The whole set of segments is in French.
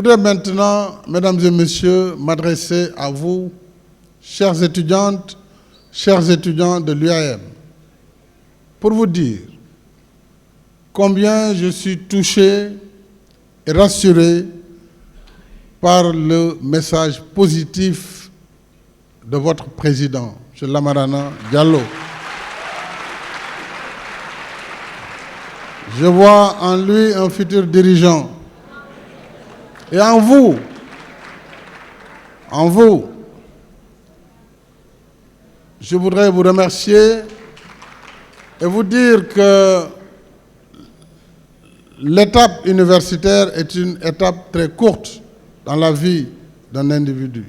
voudrais maintenant, mesdames et messieurs, m'adresser à vous, chères étudiantes, chers étudiants de l'UAM, pour vous dire combien je suis touché et rassuré par le message positif de votre président, M. Lamarana Diallo. Je vois en lui un futur dirigeant. Et en vous, je voudrais vous remercier et vous dire que l'étape universitaire est une étape très courte dans la vie d'un individu.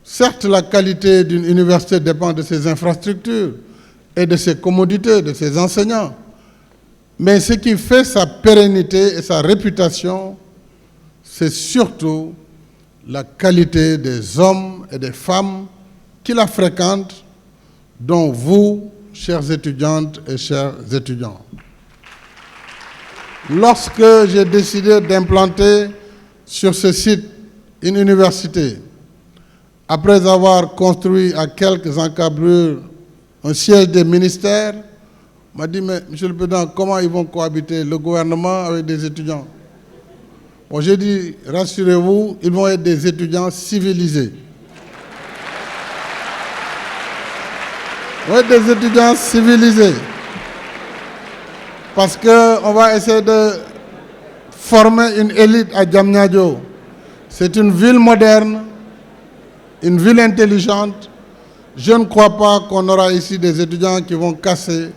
Certes, la qualité d'une université dépend de ses infrastructures et de ses commodités, de ses enseignants. Mais ce qui fait sa pérennité et sa réputation, c'est surtout la qualité des hommes et des femmes qui la fréquentent, dont vous, chères étudiantes et chers étudiants. Lorsque j'ai décidé d'implanter sur ce site une université, après avoir construit à quelques encablures un siège des ministères, on m'a dit, mais Monsieur le Président, comment ils vont cohabiter le gouvernement avec des étudiants? Bon, j'ai dit, rassurez-vous, ils vont être des étudiants civilisés. Ils vont être des étudiants civilisés. Parce qu'on va essayer de former une élite à Diamniadio. C'est une ville moderne, une ville intelligente. Je ne crois pas qu'on aura ici des étudiants qui vont casser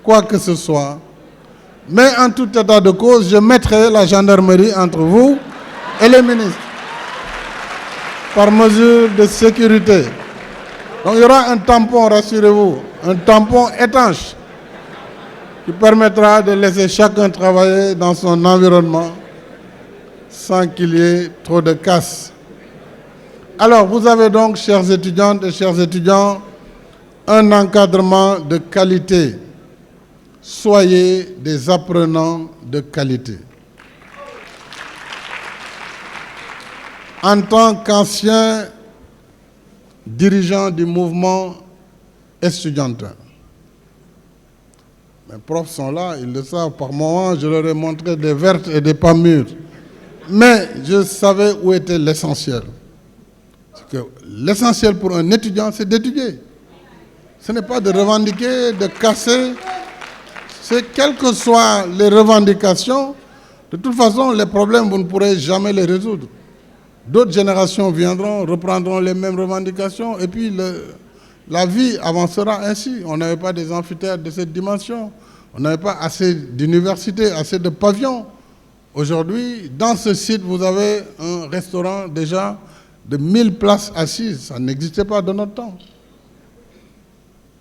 quoi que ce soit. Mais en tout état de cause, je mettrai la gendarmerie entre vous et les ministres, par mesure de sécurité. Donc il y aura un tampon, rassurez-vous, un tampon étanche, qui permettra de laisser chacun travailler dans son environnement sans qu'il y ait trop de casse. Alors, vous avez donc, chères étudiantes et chers étudiants, un encadrement de qualité. Soyez des apprenants de qualité. En tant qu'ancien dirigeant du mouvement estudiantin, mes profs sont là, ils le savent, par moments, je leur ai montré des vertes et des pas mûres. Mais je savais où était l'essentiel. L'essentiel pour un étudiant, c'est d'étudier. Ce n'est pas de revendiquer, de casser. C'est quelles que soient les revendications, de toute façon, les problèmes, vous ne pourrez jamais les résoudre. D'autres générations viendront, reprendront les mêmes revendications, et puis la vie avancera ainsi. On n'avait pas des amphithéâtres de cette dimension, on n'avait pas assez d'universités, assez de pavillons. Aujourd'hui, dans ce site, vous avez un restaurant déjà de 1000 places assises. Ça n'existait pas de notre temps.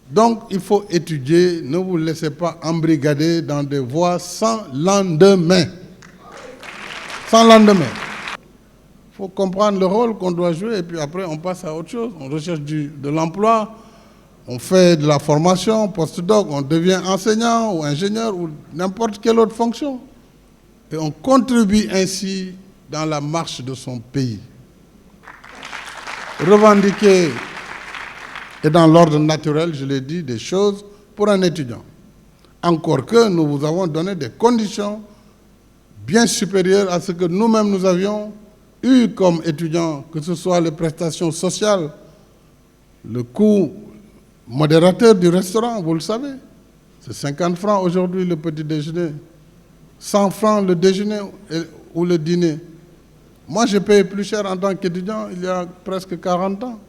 Donc, il faut étudier, ne vous laissez pas embrigader dans des voies sans lendemain. Sans lendemain. Il faut comprendre le rôle qu'on doit jouer et puis après, on passe à autre chose. On recherche de l'emploi, on fait de la formation, post-doc, on devient enseignant ou ingénieur ou n'importe quelle autre fonction. Et on contribue ainsi dans la marche de son pays. Revendiquer est dans l'ordre naturel, je l'ai dit, des choses pour un étudiant. Encore que nous vous avons donné des conditions bien supérieures à ce que nous-mêmes nous avions eu comme étudiants, que ce soit les prestations sociales, le coût modérateur du restaurant, vous le savez. C'est 50 francs aujourd'hui le petit déjeuner, 100 francs le déjeuner ou le dîner. Moi, j'ai payé plus cher en tant qu'étudiant il y a presque 40 ans.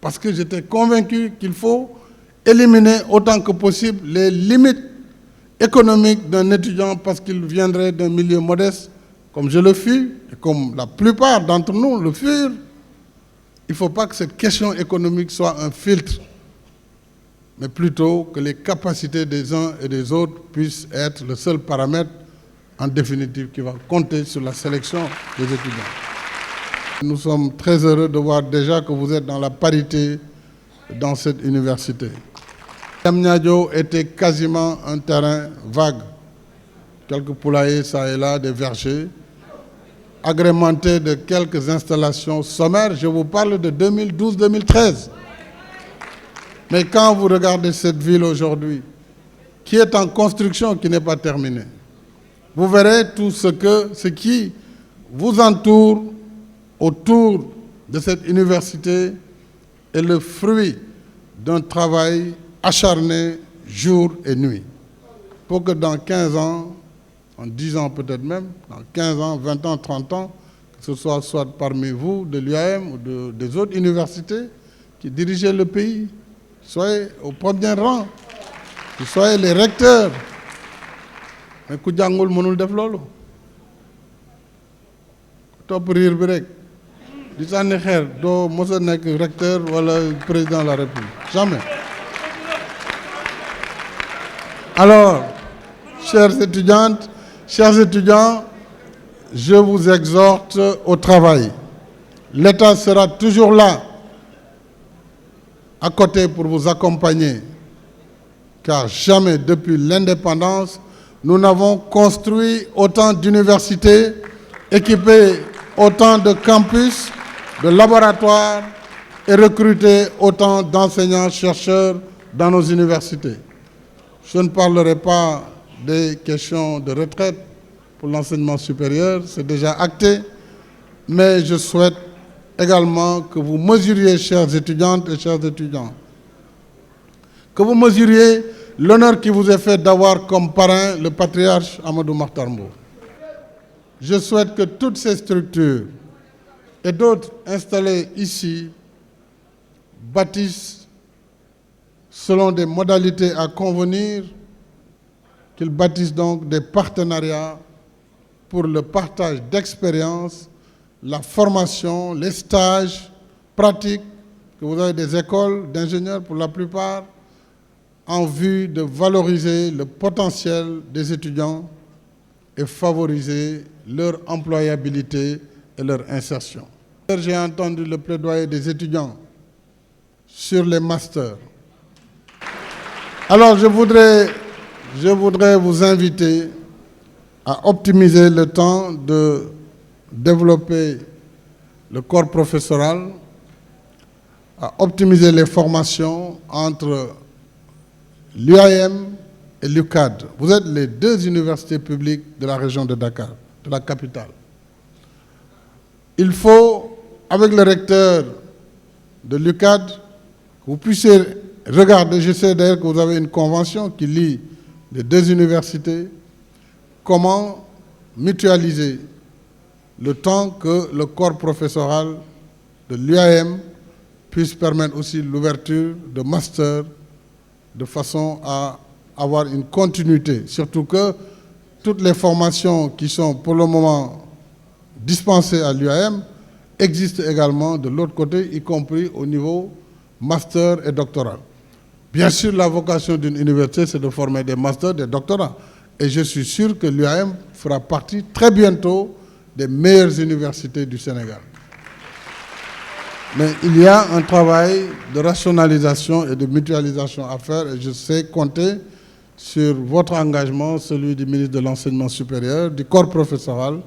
Parce que j'étais convaincu qu'il faut éliminer autant que possible les limites économiques d'un étudiant parce qu'il viendrait d'un milieu modeste, comme je le fus, et comme la plupart d'entre nous le furent. Il ne faut pas que cette question économique soit un filtre, mais plutôt que les capacités des uns et des autres puissent être le seul paramètre, en définitive, qui va compter sur la sélection des étudiants. Nous sommes très heureux de voir déjà que vous êtes dans la parité dans cette université. Diamniadio était quasiment un terrain vague quelques poulaillers ça et là, des vergers, agrémentés de quelques installations sommaires. Je vous parle de 2012-2013. Mais quand vous regardez cette ville aujourd'hui, qui est en construction, qui n'est pas terminée, vous verrez tout ce qui vous entoure autour de cette université est le fruit d'un travail acharné jour et nuit. Pour que dans 15 ans, en 10 ans peut-être même, dans 15 ans, 20 ans, 30 ans, que ce soit parmi vous, de l'UAM ou des autres universités qui dirigent le pays, soyez au premier rang, que soyez les recteurs. Mais ku jàngul mënul def loolu topp riir bi rek di sànni xeer doo mos a nekk recteur wala président de la République jamais. Alors, chères étudiantes, chers étudiants, je vous exhorte au travail. L'État sera toujours là à côté pour vous accompagner, car jamais depuis l'indépendance nous n'avons construit autant d'universités, équipé autant de campus, de laboratoires et recruté autant d'enseignants-chercheurs dans nos universités. Je ne parlerai pas des questions de retraite pour l'enseignement supérieur, c'est déjà acté, mais je souhaite également que vous mesuriez, chères étudiantes et chers étudiants, que vous mesuriez l'honneur qui vous est fait d'avoir comme parrain le patriarche Amadou Mahtar Mbow. Je souhaite que toutes ces structures et d'autres installées ici bâtissent selon des modalités à convenir, qu'ils bâtissent donc des partenariats pour le partage d'expériences, la formation, les stages pratiques, que vous avez des écoles d'ingénieurs pour la plupart, en vue de valoriser le potentiel des étudiants et favoriser leur employabilité et leur insertion. J'ai entendu le plaidoyer des étudiants sur les masters. Alors je voudrais vous inviter à optimiser le temps de développer le corps professoral, à optimiser les formations entre l'UAM et l'UCAD. Vous êtes les deux universités publiques de la région de Dakar, de la capitale. Il faut, avec le recteur de l'UCAD, que vous puissiez regarder, je sais d'ailleurs que vous avez une convention qui lie les deux universités, comment mutualiser le temps que le corps professoral de l'UAM puisse permettre aussi l'ouverture de masters de façon à avoir une continuité. Surtout que toutes les formations qui sont pour le moment dispensées à l'UAM existent également de l'autre côté, y compris au niveau master et doctoral. Bien sûr, la vocation d'une université, c'est de former des masters, des doctorats. Et je suis sûr que l'UAM fera partie très bientôt des meilleures universités du Sénégal. Mais il y a un travail de rationalisation et de mutualisation à faire et je sais compter sur votre engagement, celui du ministre de l'Enseignement supérieur, du corps professoral.